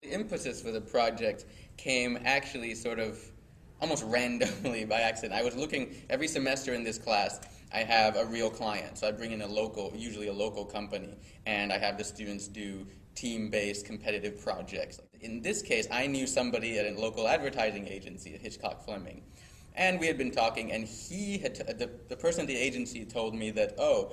The impetus for the project came actually sort of almost randomly by accident. I was looking every semester in this class. I have a real client, so I bring in a local, usually a local company, and I have the students do team-based competitive projects. In this case, I knew somebody at a local advertising agency at Hitchcock Fleming. And we had been talking, and he had the person at the agency told me that, oh,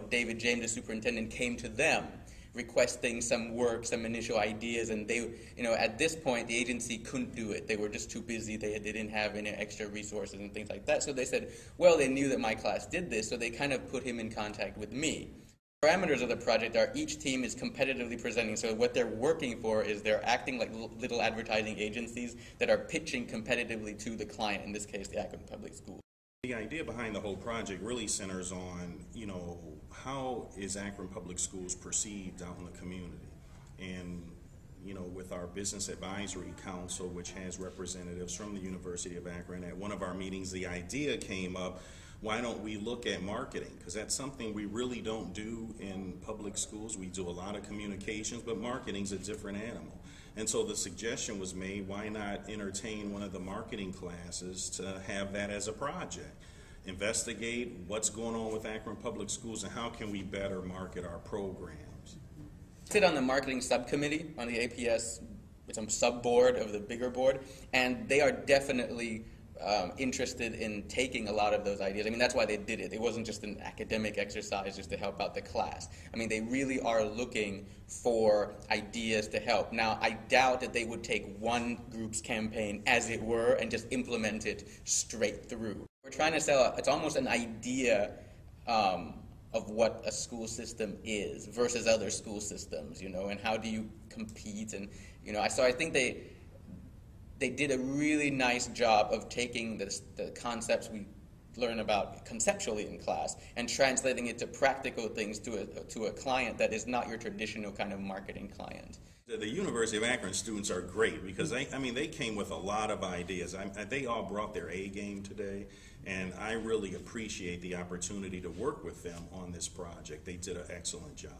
David James, the superintendent, came to them requesting some work, some initial ideas, and they, at this point, the agency couldn't do it. They were just too busy. They didn't have any extra resources and things like that. So they said, well, they knew that my class did this, so they kind of put him in contact with me. Parameters of the project are each team is competitively presenting. So what they're working for is they're acting like little advertising agencies that are pitching competitively to the client, in this case, the Akron Public Schools. The idea behind the whole project really centers on, how is Akron Public Schools perceived out in the community? And, with our Business Advisory Council, which has representatives from the University of Akron, at one of our meetings, the idea came up, why don't we look at marketing? Because that's something we really don't do in public schools. We do a lot of communications, but marketing's a different animal. And so the suggestion was made, why not entertain one of the marketing classes to have that as a project? Investigate what's going on with Akron Public Schools and how can we better market our programs. I sit on the marketing subcommittee on the APS. It's a sub-board of the bigger board, and they are definitely interested in taking a lot of those ideas. I mean, that's why they did it. It wasn't just an academic exercise just to help out the class. I mean, they really are looking for ideas to help. Now, I doubt that they would take one group's campaign, as it were, and just implement it straight through. We're trying to sell, it's almost an idea of what a school system is versus other school systems, and how do you compete, and, so I think they did a really nice job of taking the concepts we learn about conceptually in class and translating it to practical things to a client that is not your traditional kind of marketing client. The University of Akron students are great because they came with a lot of ideas. They all brought their A game today, and I really appreciate the opportunity to work with them on this project. They did an excellent job.